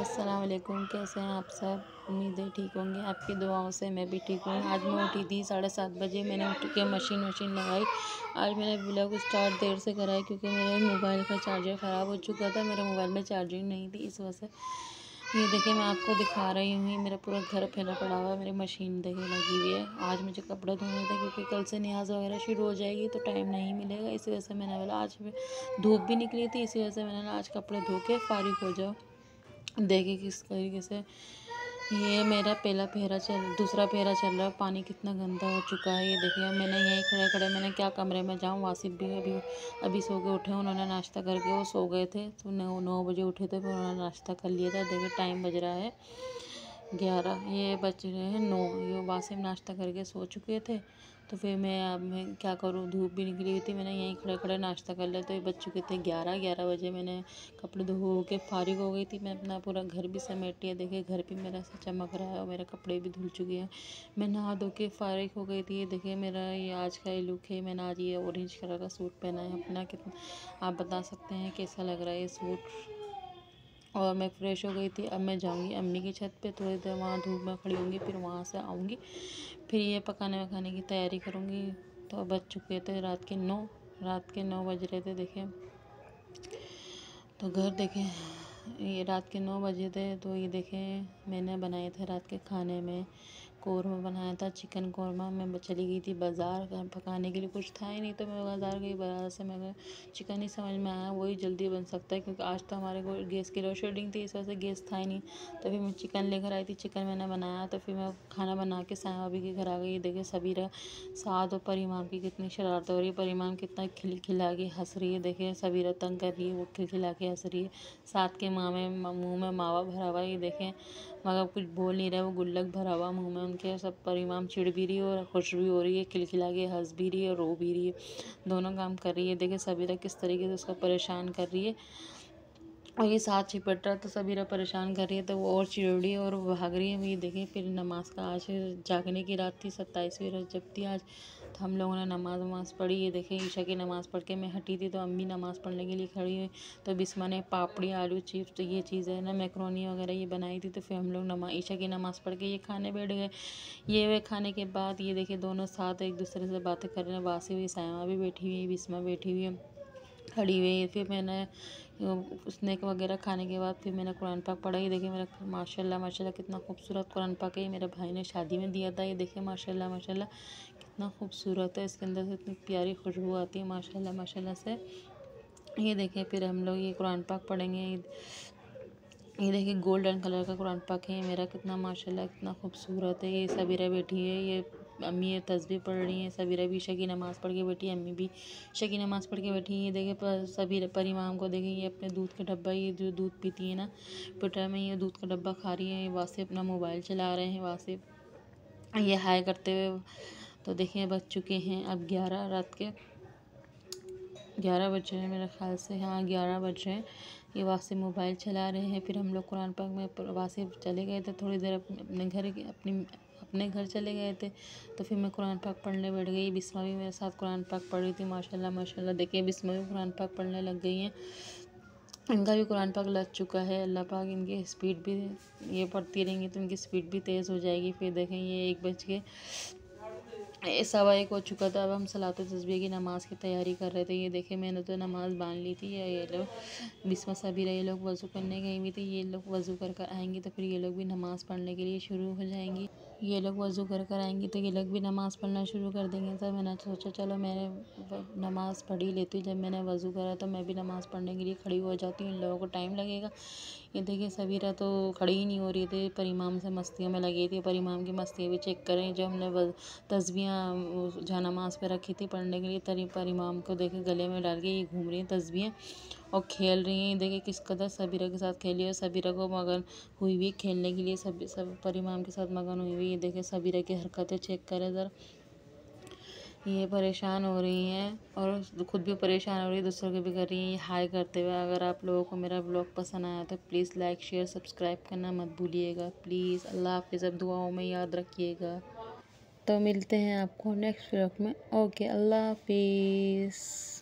अस्सलाम वालेकुम। कैसे हैं आप सब? उम्मीद है ठीक होंगे। आपकी दुआओं से मैं भी ठीक हूँ। आज मैं उठी थी 7:30 बजे। मैंने उठ के मशीन लगाई। आज मैंने ब्लॉग स्टार्ट देर से करा है क्योंकि मेरे मोबाइल का चार्जर ख़राब हो चुका था। मेरे मोबाइल में चार्जिंग नहीं थी, इस वजह से। ये देखिए, मैं आपको दिखा रही हूँ। मेरा पूरा घर फैला पड़ा हुआ है। मेरी मशीन देखिए लगी हुई है। आज मुझे कपड़े धोने थे क्योंकि कल से नमाज़ वगैरह शुरू हो जाएगी तो टाइम नहीं मिलेगा। इसी वजह से मैंने बोला, आज धूप भी निकली थी, इसी वजह से मैंने आज कपड़े धो के फारिग हो जाओ। देखिए किस तरीके से ये मेरा दूसरा फेरा चल रहा है। पानी कितना गंदा हो चुका है। ये देखिए, मैंने यहीं खड़े खड़े मैंने क्या कमरे में जाऊँ। वासिफ भी अभी सो के उठे। उन्होंने नाश्ता करके वो सो गए थे तो 9 बजे उठे थे, फिर उन्होंने नाश्ता कर लिया था। देखिए टाइम बज रहा है 11, ये बज रहे हैं 9। ये वासिफ नाश्ता करके सो चुके थे तो फिर मैं क्या करूँ, धूप भी निकली हुई थी। मैंने यहीं खड़े खड़े नाश्ता कर लिया तो ये बज चुके थे 11 बजे। मैंने कपड़े धो के फारिग हो गई थी। मैं अपना पूरा घर भी समेट लिया। देखिए घर भी मेरा से चमक रहा है और मेरे कपड़े भी धुल चुके हैं। मैं नहा धो के फारिग हो गई थी। ये देखिए मेरा ये आज का ये लुक है। मैंने आज ये ऑरेंज कलर का सूट पहना है अपना। कितना आप बता सकते हैं कैसा लग रहा है ये सूट। और मैं फ़्रेश हो गई थी। अब मैं जाऊंगी अम्मी की छत पे, थोड़ी देर वहाँ धूप में खड़ी होंगी, फिर वहाँ से आऊँगी, फिर ये पकाने वकाने की तैयारी करूँगी। तो बज चुके थे रात के 9 बज रहे थे। देखिए तो घर देखें, ये रात के 9 बजे थे। तो ये देखें मैंने बनाए थे रात के खाने में कौरमा बनाया था, चिकन कौरमा। मैं चली गई थी बाज़ार पकाने के लिए, कुछ था ही नहीं तो मैं बाज़ार गई। बाज़ार से मैं चिकन ही समझ में आया, वही जल्दी बन सकता है क्योंकि आज तो हमारे को गैस की लोड शेडिंग थी, इस वजह से गैस था ही नहीं। तो फिर मैं चिकन लेकर आई थी, चिकन मैंने बनाया। तो फिर मैं खाना बना के साया भाभी के घर आ गई। देखिए सबीरा साथ और परिमाम की कितनी शरारत हो रही है। परिमाम कितना खिला के हंस रही है। देखिए सबीरा तंग कर रही है, वो खिला के हंस रही है। साथ के मुँह में मावा भरा हुआ। ये देखें मगर कुछ बोल नहीं रहा, वो गुल्लक भरा हुआ मुँह में उनके। सब परिमाम चिढ़ भी रही है और खुश भी हो रही है, खिलखिला के हंस भी रही है और रो भी रही है, दोनों काम कर रही है। देखिए सबीरा किस तरीके से उसको परेशान कर रही है और ये साथ चिपट रहा तो सबीरा परेशान कर रही है तो वो और चिड़ रही है और भाग रही है। ये देखिए फिर नमाज का आज जागने की रात थी, 27वीं रात जब थी आज। तो हम लोगों ने नमाज पढ़ी। ये देखें ईशा की नमाज़ पढ़ के मैं हटी थी तो अम्मी नमाज़ पढ़ने के लिए खड़ी हुई। तो बिस्मा ने पापड़ी, आलू चिप्स, तो ये चीज़ है ना, मैक्रोनी वगैरह ये बनाई थी। तो फिर हम लोग ईशा की नमाज़ पढ़ के ये खाने बैठ गए। ये वे खाने के बाद ये देखिए दोनों साथ एक दूसरे से बातें कर रहे हैं। वासी हुई, सायमा भी बैठी हुई, बिस्मा बैठी हुई है, खड़ी हुई। फिर मैंने स्नैक वगैरह खाने के बाद फिर मैंने कुरान पाक पढ़ा। ये देखिए मेरा माशाल्लाह कितना खूबसूरत कुरान पाक है। ये मेरे भाई ने शादी में दिया था। ये देखिए माशाल्लाह कितना खूबसूरत है। इसके अंदर से इतनी प्यारी खुशबू आती है माशाल्लाह से। ये देखिए फिर हम लोग ये कुरान पाक पढ़ेंगे। ये देखिए गोल्डन कलर का कुरान पाक है मेरा, कितना माशाल्लाह कितना खूबसूरत है। ये सबीरा बैठी है, ये अम्मी ये तस्बीह पढ़ रही हैं। सबीरा भी ईशा की नमाज़ पढ़ के बैठी है, अम्मी भी ईशा की नमाज़ पढ़ के बैठी है। ये देखिए सबीरा परिमाम को देखिए, ये अपने दूध का डब्बा, ये जो दूध पीती है ना पिटा में, ये दूध का डब्बा खा रही है। वासे अपना मोबाइल चला रहे हैं, वासे ये हाय करते हुए। तो देखिए बज चुके हैं अब 11, रात के 11 बज रहे हैं मेरे ख़्याल से। हाँ 11 बज रहे हैं। ये वासिफ मोबाइल चला रहे हैं। फिर हम लोग कुरान पाक में वासिफ चले गए थे थोड़ी देर अपने घर चले गए थे। तो फिर मैं कुरान पाक पढ़ने बैठ गई। बिस्मा भी मेरे साथ कुरान पाक पढ़ रही थी। माशाल्लाह देखिए बिस्मा भी कुरान पाक पढ़ने लग गई हैं। इनका भी कुरान पाक लग चुका है। अल्लाह पाक इनकी स्पीड भी, ये पढ़ती रहेंगी तो इनकी स्पीड भी तेज़ हो जाएगी। फिर देखें ये 1 बज के 1:15 हो चुका था। अब हम सलात तस्बीह की नमाज़ की तैयारी कर रहे थे। ये देखे मैंने तो नमाज़ बांध ली थी। ये लोग बिस्मा सबीरा ये लोग वज़ू करने गई हुई थी। ये लोग वज़ू कर आएंगी तो फिर ये लोग भी नमाज़ पढ़ने के लिए शुरू हो जाएंगी। ये लोग वज़ू कर आएंगी तो ये लोग भी नमाज़ पढ़ना शुरू कर देंगे। तो मैंने सोचा चलो मैंने नमाज़ पढ़ ही लेती हूँ। जब मैंने वज़ू करा तो मैं भी नमाज़ पढ़ने के लिए खड़ी हो जाती हूँ, इन लोगों को टाइम लगेगा। ये देखिए सबीरा तो खड़ी ही नहीं हो रही थी, परिमाम से मस्तियों में लगी थी। परिमाम की मस्तियाँ भी चेक करें। जो हमने तस्बीहां जहाँ नमाज़ पे रखी थी पढ़ने के लिए, तरी परिमाम को देखे गले में डाल के ये घूम रही हैं तस्बीहें और खेल रही हैं। देखिए किस कदर सबीरा के साथ खेली है। सबीरा को मगन हुई हुई खेलने के लिए, सब परिमाम के साथ मगन हुई हुई। ये देखिए सबीरा की हरकतें चेक करें ज़रा। ये परेशान हो रही हैं और खुद भी परेशान हो रही है, दूसरों को भी कर रही हैं ये हाय करते हुए। अगर आप लोगों को मेरा ब्लॉग पसंद आया तो प्लीज़ लाइक शेयर सब्सक्राइब करना मत भूलिएगा प्लीज़। अल्लाह हाफ़िज़। अब दुआओं में याद रखिएगा। तो मिलते हैं आपको नेक्स्ट ब्लॉग में। ओके, अल्लाह हाफ़िज़।